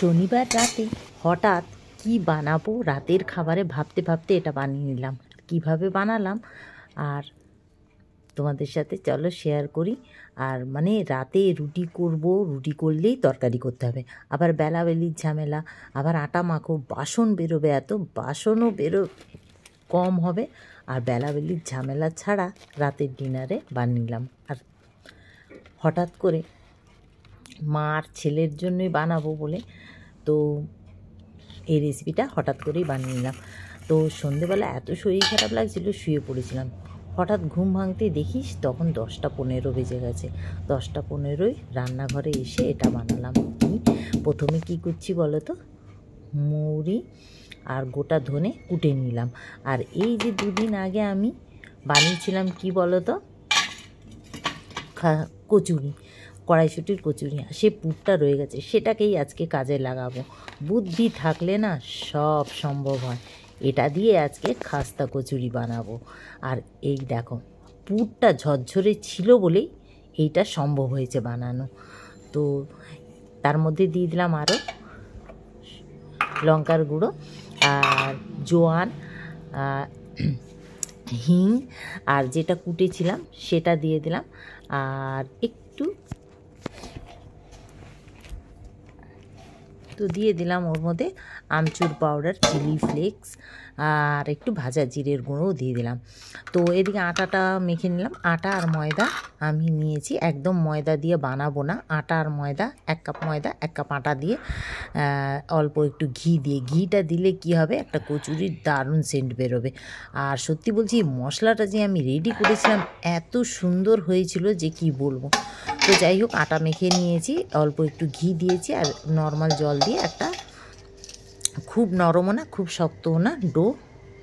শনিবার রাতে হঠাৎ কি বানাবো রাতের খাবারে ভাবতে ভাবতে এটা বানিয়ে নিলাম। কিভাবে বানালাম আর তোমাদের সাথে চলো শেয়ার করি। আর মানে রাতে রুটি করব, রুটি করলেই তরকারি করতে হবে, আবার বেলাবেলির ঝামেলা, আবার আটা মাখো, বাসন বেরোবে, এত বাসনও কম হবে, আর বেলাবেলির ঝামেলা ছাড়া রাতের ডিনারে বানিয়ে নিলাম। আর হঠাৎ করে মা আর ছেলের জন্যই বানাবো বলে তো এই রেসিপিটা হঠাৎ করেই বানিয়ে নিলাম। তো সন্ধেবেলা এত শরীর খারাপ লাগছিল, শুয়ে পড়েছিলাম। হঠাৎ ঘুম ভাঙতে দেখিস তখন 10টা 15 বেজে গেছে। 10টা 15ই রান্নাঘরে এসে এটা বানালাম। প্রথমে কি করছি বলো তো, মৌরি আর গোটা ধনে কুটে নিলাম। আর এই যে দুদিন আগে আমি বানিয়েছিলাম কি বলো তো, কচুরি, কড়াইশুঁটির কচুরি, সে পুরটা রয়ে গেছে, সেটাকেই আজকে কাজে লাগাবো। বুদ্ধি থাকলে না সব সম্ভব হয়। এটা দিয়ে আজকে খাস্তা কচুরি বানাবো। আর এই দেখো, পুরটা ঝরঝরে ছিল বলেই এইটা সম্ভব হয়েছে বানানো। তো তার মধ্যে দিয়ে দিলাম আরও লঙ্কার গুঁড়ো আর জোয়ান, হিং, আর যেটা কুটেছিলাম সেটা দিয়ে দিলাম। আর একটু তো দিয়ে দিলাম ওর মধ্যে আমচুর পাউডার, চিলি ফ্লেক্স, আর একটু ভাজা জিরের গুঁড়োও দিয়ে দিলাম। তো এদিকে আটাটা মেখে নিলাম। আটা আর ময়দা আমি নিয়েছি, একদম ময়দা দিয়ে বানাবো না। আটা আর ময়দা, 1 কাপ ময়দা 1 কাপ আটা দিয়ে অল্প একটু ঘি দিয়ে, ঘিটা দিলে কি হবে, একটা কচুরির দারুণ সেন্ট বেরোবে। আর সত্যি বলছি, মশলাটা যে আমি রেডি করেছিলাম এত সুন্দর হয়েছিল যে কি বলবো। তো যাই হোক, আটা মেখে নিয়েছি, অল্প একটু ঘি দিয়েছি, আর নর্মাল জল দিয়ে একটা খুব নরমও না খুব শক্তও না ডো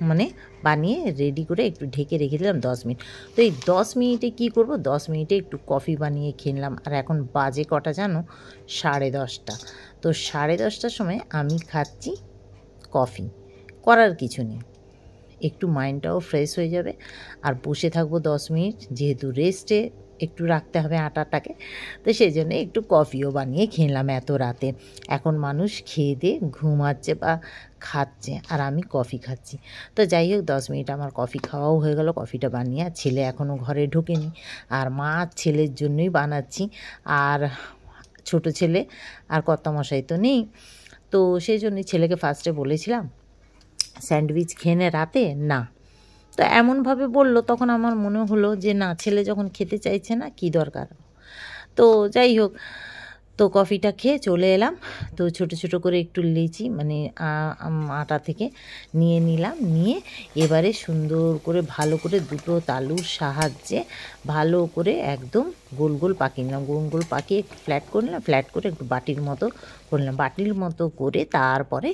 মানে বানিয়ে রেডি করে একটু ঢেকে রেখে দিলাম 10 মিনিট। তো এই 10 মিনিটে কী করব, 10 মিনিটে একটু কফি বানিয়ে খেয়ে নিলাম। আর এখন বাজে কটা জানো, 10:30। তো 10:30টার সময় আমি খাচ্ছি কফি। করার কিছু নেই, একটু মাইন্ডটাও ফ্রেশ হয়ে যাবে। আর বসে থাকবো 10 মিনিট, যেহেতু রেস্টে একটু রাখতে হবে আটাটাকে, তো সেই জন্য একটু কফিও বানিয়ে খেলাম এত রাতে। এখন মানুষ খেয়ে দিয়ে ঘুমাচ্ছে বা খাচ্ছে, আর আমি কফি খাচ্ছি। তো যাই হোক, 10 মিনিট আমার কফি খাওয়াও হয়ে গেল। কফিটা বানিয়ে, আর ছেলে এখনও ঘরে ঢোকেনি, আর মা ছেলের জন্যই বানাচ্ছি। আর ছোট ছেলে আর কর্তামশাই তো নেই, তো সেই জন্যই ছেলেকে ফার্স্টে বলেছিলাম স্যান্ডউইচ খেয়ে নে রাতে, না। তো এমনভাবে বলল, তখন আমার মনে হলো যে না, ছেলে যখন খেতে চাইছে না, কি দরকার। তো যাই হোক, তো কফিটা খেয়ে চলে এলাম। তো ছোট ছোট করে একটু লেচি মানে আটা থেকে নিয়ে নিলাম, নিয়ে এবারে সুন্দর করে ভালো করে দুটো তালুর সাহায্যে ভালো করে একদম গোল গোল পাকিয়ে নিলাম। গোল গোল পাকিয়ে একটু ফ্ল্যাট করে নিলাম, ফ্ল্যাট করে একটু বাটির মতো করলাম। বাটির মতো করে তারপরে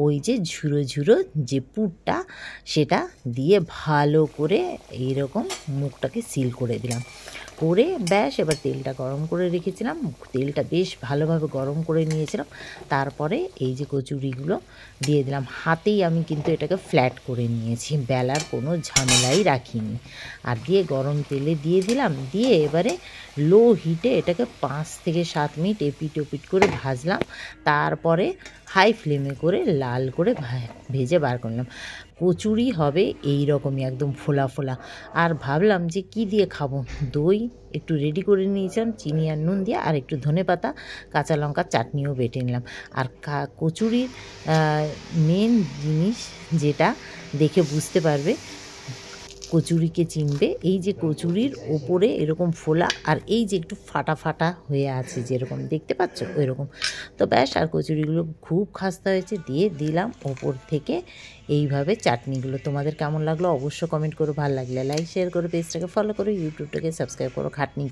ওই যে ঝুরো ঝুরো যে পুরটা, সেটা দিয়ে ভালো করে এইরকম মুখটাকে সিল করে দিলাম। করে ব্যাস, এবার তেলটা গরম করে রেখেছিলাম, তেলটা বেশ ভালোভাবে গরম করে নিয়েছিলাম। তারপরে এই যে কচুরিগুলো দিয়ে দিলাম। হাতেই আমি কিন্তু এটাকে ফ্ল্যাট করে নিয়েছি, বেলার কোনো ঝামেলাই রাখিনি। আর দিয়ে গরম তেলে দিয়ে দিলাম, দিয়ে এবারে লো হিটে এটাকে 5 থেকে 7 মিনিট এপিট ওপিট করে ভাজলাম। তারপরে হাই ফ্লেমে করে লাল করে ভেজে বার করলাম। কচুরি হবে এই রকমই একদম ফোলা ফোলা। আর ভাবলাম যে কি দিয়ে খাবো, দই একটু রেডি করে নিয়েছিলাম চিনি আর নুন দিয়ে, আর একটু ধনেপাতা কাঁচা লঙ্কার চাটনিও বেটে নিলাম। আর কচুরির মেন জিনিস যেটা দেখে বুঝতে পারবে, কচুরিকে চিনবে, এই যে কচুরির ওপরে এরকম ফোলা, আর এই যে একটু ফাটা ফাটা হয়ে আছে যেরকম দেখতে পাচ্ছ ওই রকম। তো ব্যাস, আর কচুরিগুলো খুব খাস্তা হয়েছে, দিয়ে দিলাম ওপর থেকে এইভাবে চাটনিগুলো। তোমাদের কেমন লাগলো অবশ্য কমেন্ট করো, ভালো লাগলে লাইক শেয়ার করো, পেজটাকে ফলো করো, ইউটিউবটাকে সাবস্ক্রাইব করো। খাটনি